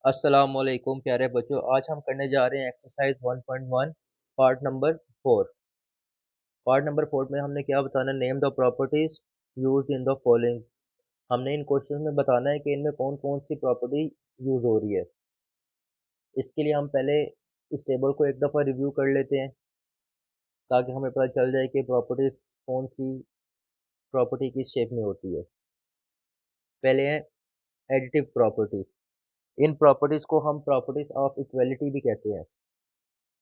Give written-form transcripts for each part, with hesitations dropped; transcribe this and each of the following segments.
अस्सलामुअलैकुम प्यारे बच्चों। आज हम करने जा रहे हैं exercise 1.1 part number 4। Part number 4 में हमने क्या बताना है, name the properties use in the following. हमने इन क्वेश्चन में बताना है कि इनमें कौन कौन सी प्रॉपर्टी यूज हो रही है। इसके लिए हम पहले इस टेबल को एक दफ़ा रिव्यू कर लेते हैं ताकि हमें पता चल जाए कि प्रॉपर्टीज कौन सी प्रॉपर्टी किस शेप में होती है। पहले है एडिटिव प्रॉपर्टी। इन प्रॉपर्टीज को हम प्रॉपर्टीज ऑफ इक्वलिटी भी कहते हैं।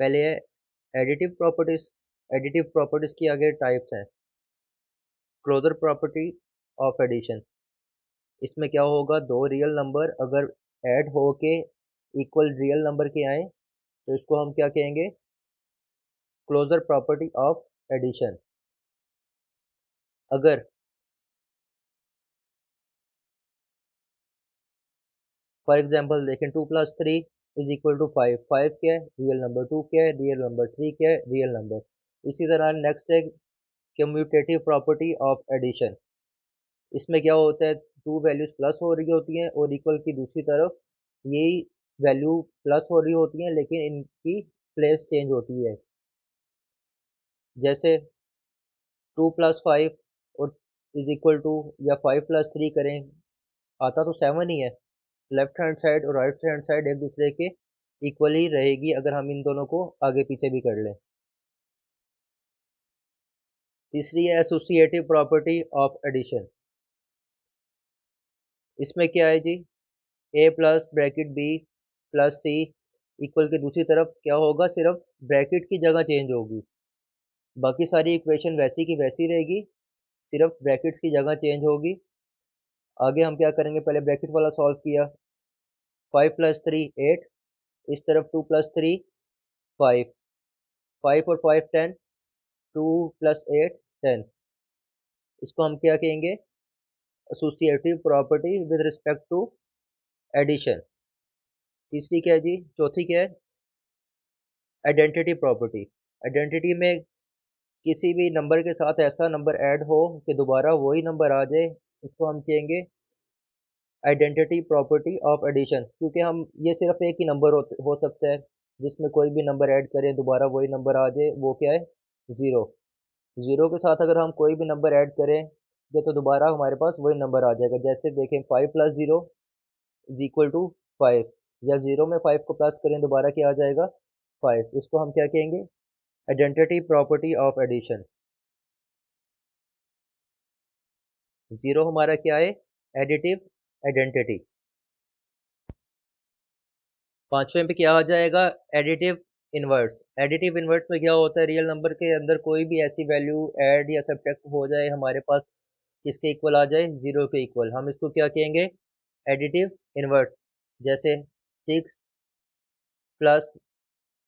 पहले है एडिटिव प्रॉपर्टीज। एडिटिव प्रॉपर्टीज की आगे टाइप्स हैं। Closure property of addition. इसमें क्या होगा, दो रियल नंबर अगर ऐड हो के इक्वल रियल नंबर के आए तो इसको हम क्या कहेंगे, क्लोजर प्रॉपर्टी ऑफ एडिशन। अगर फॉर एग्जांपल देखें, 2+3 इज इक्वल टू 5। 5 क्या है, रियल नंबर। 2 क्या है, रियल नंबर। 3 क्या है, रियल नंबर। इसी तरह नेक्स्ट है कम्यूटेटिव प्रॉपर्टी ऑफ एडिशन। इसमें क्या होता है, टू वैल्यूज प्लस हो रही होती हैं और इक्वल की दूसरी तरफ यही वैल्यू प्लस हो रही होती हैं, लेकिन इनकी प्लेस चेंज होती है। जैसे 2+5 और इज इक्वल टू, या 5+3 करें, आता तो 7 ही है। लेफ्ट हैंड साइड और राइट हैंड साइड एक दूसरे के इक्वल ही रहेगी अगर हम इन दोनों को आगे पीछे भी कर लें। तीसरी है एसोसिएटिव प्रॉपर्टी ऑफ एडिशन। इसमें क्या है जी, ए प्लस ब्रैकेट बी प्लस सी इक्वल की दूसरी तरफ क्या होगा, सिर्फ ब्रैकेट की जगह चेंज होगी। बाकी सारी इक्वेशन वैसी की वैसी रहेगी, सिर्फ ब्रैकेट्स की जगह चेंज होगी। आगे हम क्या करेंगे, पहले ब्रैकेट वाला सॉल्व किया। 5+3 8, इस तरफ 2+3 5। 5 और 5 10, 2+8 10। इसको हम क्या कहेंगे, associative property with respect to addition. तीसरी क्या है जी, चौथी क्या है, आइडेंटिटी प्रॉपर्टी। आइडेंटिटी में किसी भी नंबर के साथ ऐसा नंबर ऐड हो कि दोबारा वही नंबर आ जाए, इसको हम कहेंगे आइडेंटिटी प्रॉपर्टी ऑफ एडिशन। क्योंकि हम ये सिर्फ एक ही नंबर हो सकता है जिसमें कोई भी नंबर ऐड करें दोबारा वही नंबर आ जाए, वो क्या है, ज़ीरो। ज़ीरो के साथ अगर हम कोई भी नंबर ऐड करें तो दोबारा हमारे पास वही नंबर आ जाएगा। जैसे देखें, 5+0 इज इक्वल टू 5, या ज़ीरो में 5 को प्लस करें दोबारा क्या आ जाएगा, 5। इसको हम क्या कहेंगे, identity property of addition. Zero हमारा क्या है, एडिटिव आइडेंटिटी। पांचवें पे क्या आ जाएगा, एडिटिव इनवर्स। एडिटिव इनवर्स में क्या होता है, रियल नंबर के अंदर कोई भी ऐसी वैल्यू ऐड या सब्ट्रैक्ट हो जाए हमारे पास, किसके इक्वल आ जाए, जीरो के इक्वल, हम इसको क्या कहेंगे, एडिटिव इनवर्स। जैसे 6 प्लस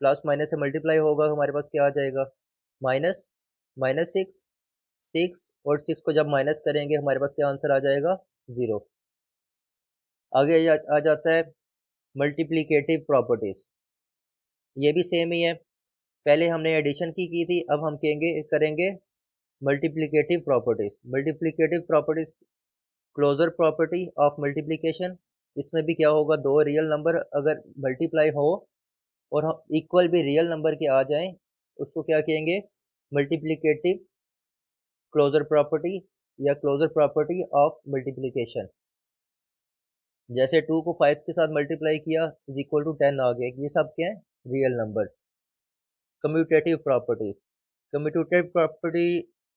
प्लस माइनस से मल्टीप्लाई होगा, हमारे पास क्या आ जाएगा, माइनस। -6, 6 और 6 को जब माइनस करेंगे हमारे पास क्या आंसर आ जाएगा, जीरो। आगे आ जाता है मल्टीप्लिकेटिव प्रॉपर्टीज। ये भी सेम ही है, पहले हमने एडिशन की थी, अब हम करेंगे multiplicative properties. Multiplicative properties closure property of multiplication. इसमें भी क्या होगा, दो रियल नंबर अगर मल्टीप्लाई हो और हम इक्वल भी रियल नंबर के आ जाएं, उसको क्या कहेंगे, मल्टीप्लिकेटिव क्लोजर प्रॉपर्टी या क्लोजर प्रॉपर्टी ऑफ मल्टीप्लिकेशन। जैसे 2 को 5 के साथ मल्टीप्लाई किया इज इक्वल टू 10 आ गया, ये सब क्या है, real number. Commutative properties. Commutative property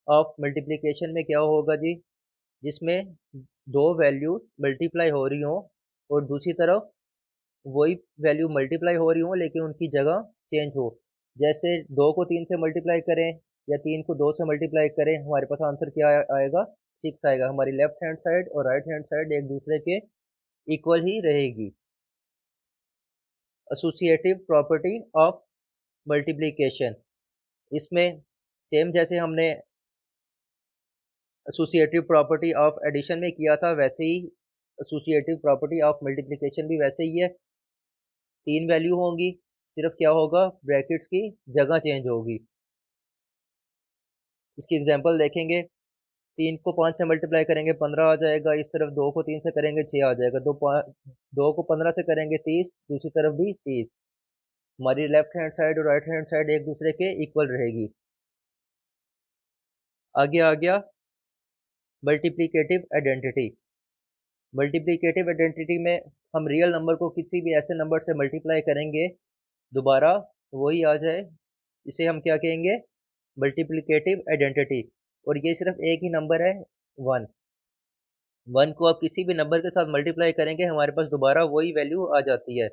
of multiplication में क्या होगा जी, जिसमें दो वैल्यू मल्टीप्लाई हो रही हो और दूसरी तरफ वही वैल्यू मल्टीप्लाई हो रही हो लेकिन उनकी जगह चेंज हो। जैसे 2 को 3 से मल्टीप्लाई करें या 3 को 2 से मल्टीप्लाई करें, हमारे पास आंसर क्या आएगा, 6 आएगा। हमारी लेफ्ट हैंड साइड और राइट हैंड साइड एक दूसरे के इक्वल ही रहेगी। Associative property of multiplication. इसमें सेम जैसे हमने एसोसिएटिव प्रॉपर्टी ऑफ एडिशन में किया था, वैसे ही एसोसिएटिव प्रॉपर्टी ऑफ मल्टीप्लिकेशन भी वैसे ही है। तीन वैल्यू होंगी, सिर्फ क्या होगा, ब्रैकेट्स की जगह चेंज होगी। इसकी एग्जांपल देखेंगे, 3 को 5 से मल्टीप्लाई करेंगे 15 आ जाएगा, इस तरफ 2 को 3 से करेंगे 6 आ जाएगा, 2 को 15 से करेंगे 30, दूसरी तरफ भी 30। हमारी लेफ्ट हैंड साइड और राइट हैंड साइड एक दूसरे के इक्वल रहेगी। आगे आ गया मल्टीप्लिकेटिव आइडेंटिटी। मल्टीप्लिकेटिव आइडेंटिटी में हम रियल नंबर को किसी भी ऐसे नंबर से मल्टीप्लाई करेंगे दोबारा वही आ जाए, इसे हम क्या कहेंगे, मल्टीप्लिकेटिव आइडेंटिटी। और ये सिर्फ एक ही नंबर है, 1। 1 को आप किसी भी नंबर के साथ मल्टीप्लाई करेंगे हमारे पास दोबारा वही वैल्यू आ जाती है।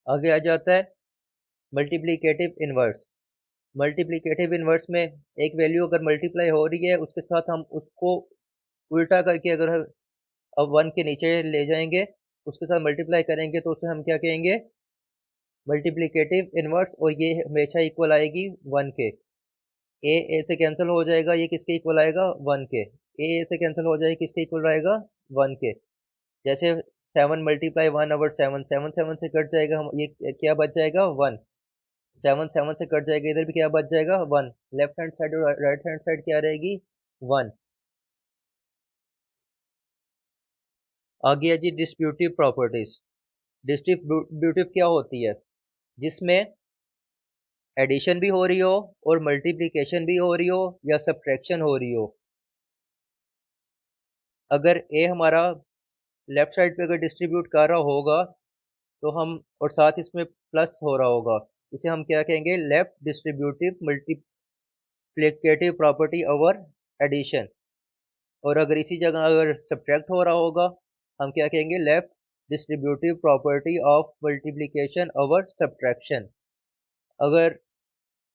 आगे आ जाता है मल्टीप्लिकेटिव इनवर्स। मल्टीप्लिकेटिव इनवर्स में एक वैल्यू अगर मल्टीप्लाई हो रही है उसके साथ हम उसको उल्टा करके अगर अब 1 के नीचे ले जाएंगे उसके साथ मल्टीप्लाई करेंगे तो उसे हम क्या कहेंगे, मल्टीप्लिकेटिव इनवर्स। और ये हमेशा इक्वल आएगी 1 के। ए से कैंसिल हो जाएगा, ये किसके इक्वल आएगा, 1 के। ए से कैंसिल हो जाएगा, किसके इक्वल आएगा, 1 के। जैसे 7 मल्टीप्लाई 1/7, 7 7 से कट जाएगा, हम ये क्या बच जाएगा, 1। 7 7 से कट जाएगा, इधर भी क्या बच जाएगा, 1। लेफ्ट हैंड साइड और राइट हैंड साइड क्या रहेगी, 1। आगे है जी डिस्ट्रीब्यूटिव प्रॉपर्टीज। डिस्ट्रीब्यूटिव क्या होती है, जिसमें एडिशन भी हो रही हो और मल्टीप्लिकेशन भी हो रही हो या सब्ट्रैक्शन हो रही हो। अगर ए हमारा लेफ्ट साइड पे अगर डिस्ट्रीब्यूट कर रहा होगा तो हम, और साथ इसमें प्लस हो रहा होगा, इसे हम क्या कहेंगे, left distributive multiplicative property over addition. और अगर इसी जगह अगर सब्ट्रैक्ट हो रहा होगा हम क्या कहेंगे, left distributive property of multiplication over subtraction. अगर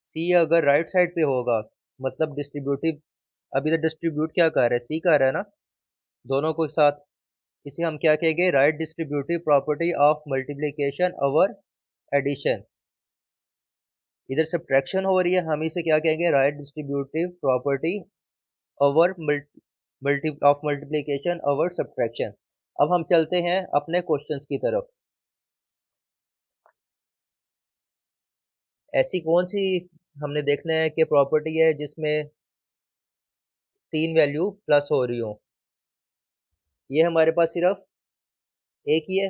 सी अगर राइट साइड पे होगा मतलब डिस्ट्रीब्यूटिव, अभी तो डिस्ट्रीब्यूट क्या कर रहा है, सी कर रहा है ना दोनों को साथ, इसे हम क्या कहेंगे, right distributive property of multiplication over addition. इधर सब्ट्रैक्शन हो रही है, हम इसे क्या कहेंगे, right distributive property over multi of multiplication over subtraction. अब हम चलते हैं अपने क्वेश्चंस की तरफ। ऐसी कौन सी हमने देखना है कि प्रॉपर्टी है जिसमें 3 वैल्यू प्लस हो रही हो। ये हमारे पास सिर्फ एक ही है,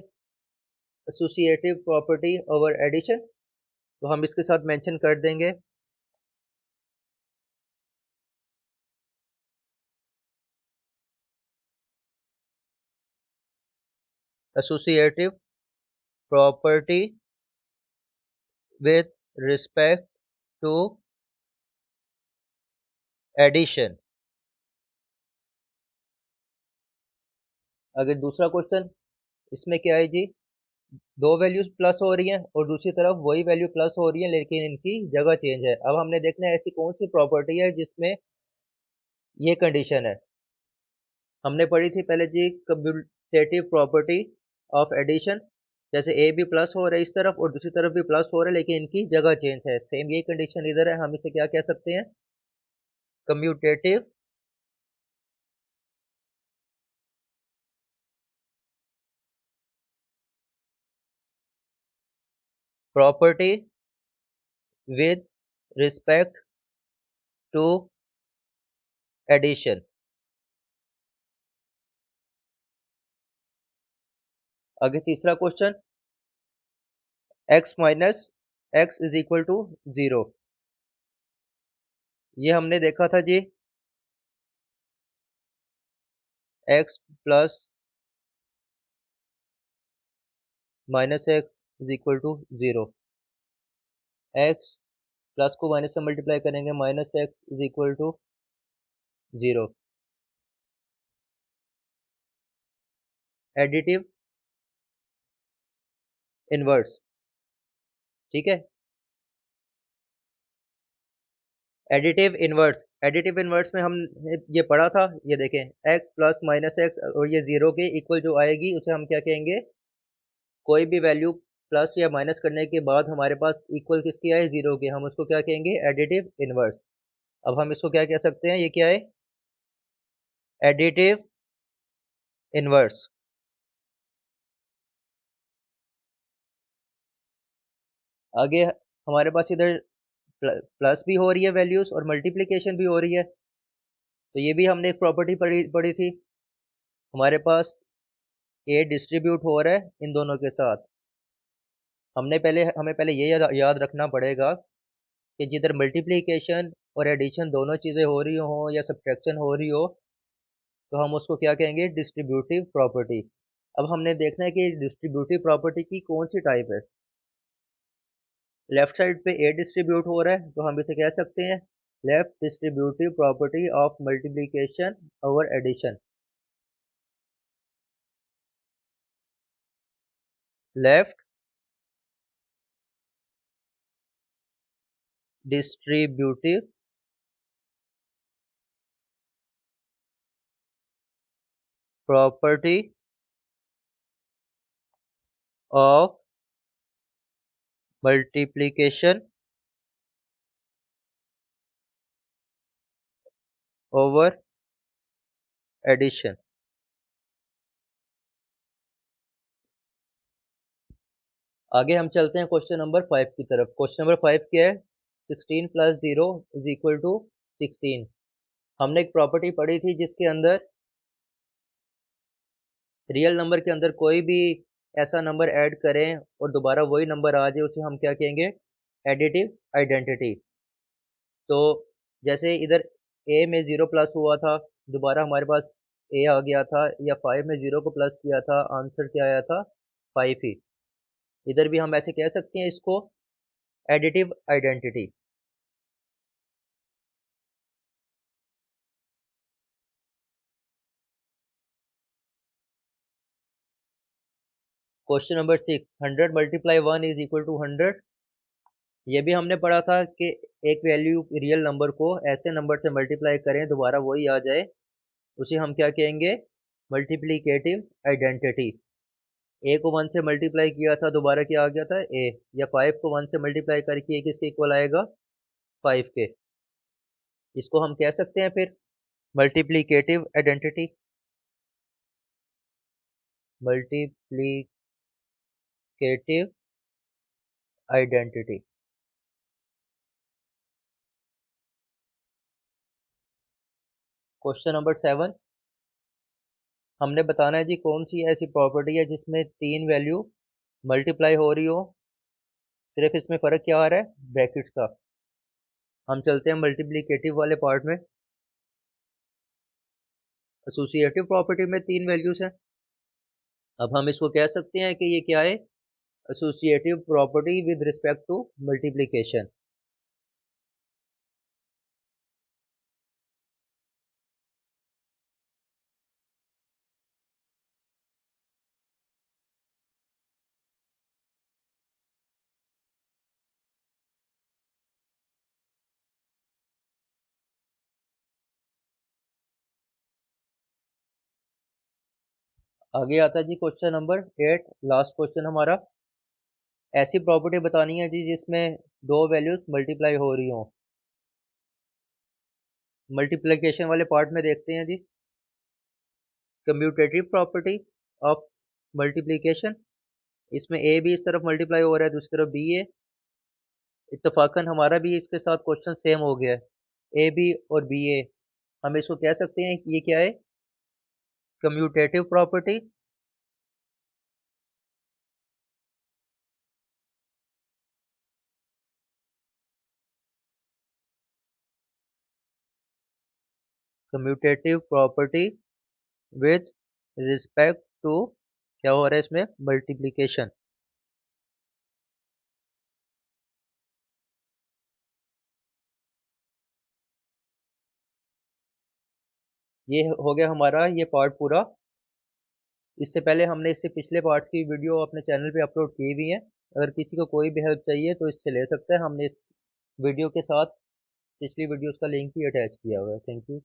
एसोसिएटिव प्रॉपर्टी ओवर एडिशन, तो हम इसके साथ मेंशन कर देंगे। Associative property with respect to addition. अगर दूसरा क्वेश्चन, इसमें क्या है जी, दो वैल्यूज प्लस हो रही हैं और दूसरी तरफ वही वैल्यू प्लस हो रही है लेकिन इनकी जगह चेंज है। अब हमने देखना है ऐसी कौन सी प्रॉपर्टी है जिसमें ये कंडीशन है। हमने पढ़ी थी पहले जी कम्यूटेटिव प्रॉपर्टी ऑफ एडिशन, जैसे ए भी प्लस हो रहा है इस तरफ और दूसरी तरफ भी प्लस हो रहा है लेकिन इनकी जगह चेंज है, सेम यही कंडीशन इधर है, हम इसे क्या कह सकते हैं, commutative property with respect to addition. आगे तीसरा question, x minus x is equal to 0। ये हमने देखा था जी, x plus minus x is equal to 0। x plus को माइनस से मल्टीप्लाई करेंगे, minus x is equal to 0। Additive inverse, ठीक है। एडिटिव इनवर्स में हम ये पढ़ा था, ये देखें, x प्लस माइनस एक्स और ये 0 के इक्वल जो आएगी उसे हम क्या कहेंगे, कोई भी वैल्यू प्लस या माइनस करने के बाद हमारे पास इक्वल किसकी आए, 0 के, हम उसको क्या कहेंगे, एडिटिव इनवर्स। अब हम इसको क्या कह सकते हैं, ये क्या है, एडिटिव इनवर्स। आगे हमारे पास इधर प्लस भी हो रही है वैल्यूज और मल्टीप्लिकेशन भी हो रही है। तो ये भी हमने एक प्रॉपर्टी पढ़ी थी। हमारे पास ए डिस्ट्रीब्यूट हो रहा है इन दोनों के साथ। हमें पहले ये याद रखना पड़ेगा कि जिधर मल्टीप्लिकेशन और एडिशन दोनों चीज़ें हो रही हो या सब्ट्रैक्शन हो रही हो, तो हम उसको क्या कहेंगे, डिस्ट्रीब्यूटिव प्रॉपर्टी। अब हमने देखना है कि डिस्ट्रीब्यूटिव प्रॉपर्टी की कौन सी टाइप है। लेफ्ट साइड पे ए डिस्ट्रीब्यूट हो रहा है तो हम इसे कह सकते हैं left distributive property of multiplication over addition. Left distributive property of multiplication over addition. आगे हम चलते हैं क्वेश्चन नंबर 5 की तरफ। क्वेश्चन नंबर 5 क्या है, 16 प्लस 0 इज इक्वल टू 16। हमने एक प्रॉपर्टी पढ़ी थी जिसके अंदर रियल नंबर के अंदर कोई भी ऐसा नंबर ऐड करें और दोबारा वही नंबर आ जाए, उसे हम क्या कहेंगे, एडिटिव आइडेंटिटी। तो जैसे इधर ए में 0 प्लस हुआ था, दोबारा हमारे पास ए आ गया था, या 5 में 0 को प्लस किया था, आंसर क्या आया था, 5 ही। इधर भी हम ऐसे कह सकते हैं इसको additive identity. Question number 6, 100 multiply 1 is equal to 100। ये भी हमने पढ़ा था कि एक वैल्यू रियल नंबर को ऐसे नंबर से मल्टीप्लाई करें दोबारा वही आ जाए, उसे हम क्या कहेंगे, मल्टीप्लीकेटिव आइडेंटिटी। ए को 1 से मल्टीप्लाई किया था, दोबारा क्या आ गया था, ए। या 5 को 1 से मल्टीप्लाई करके ए किसके इक्वल आएगा, 5 के। इसको हम कह सकते हैं फिर multiplicative identity. Multiplicative identity. Question number 7, हमने बताना है जी कौन सी ऐसी प्रॉपर्टी है जिसमें तीन वैल्यू मल्टीप्लाई हो रही हो, सिर्फ इसमें फर्क क्या आ रहा है, ब्रैकेट्स का। हम चलते हैं मल्टीप्लिकेटिव वाले पार्ट में। एसोसिएटिव प्रॉपर्टी में तीन वैल्यूज हैं। अब हम इसको कह सकते हैं कि ये क्या है, associative property with respect to multiplication. आगे आता है जी क्वेश्चन नंबर 8, लास्ट क्वेश्चन हमारा। ऐसी प्रॉपर्टी बतानी है जी जिसमें दो वैल्यूज मल्टीप्लाई हो रही हो। मल्टीप्लिकेशन वाले पार्ट में देखते हैं जी, कम्यूटेटिव प्रॉपर्टी ऑफ मल्टीप्लिकेशन। इसमें ए भी इस तरफ मल्टीप्लाई हो रहा है, दूसरी तरफ बी है। इत्तेफाकन हमारा भी इसके साथ क्वेश्चन सेम हो गया है, ए बी और बी ए। हम इसको कह सकते हैं कि ये क्या है, commutative property commutative property with respect to, क्या हो रहा है इसमें, मल्टीप्लिकेशन। ये हो गया हमारा ये पार्ट पूरा। इससे पहले हमने इससे पिछले पार्ट्स की वीडियो अपने चैनल पे अपलोड की हुई है। अगर किसी को कोई भी हेल्प चाहिए तो इससे ले सकता है। हमने इस वीडियो के साथ पिछली वीडियोस का लिंक भी अटैच किया हुआ है। Thank you.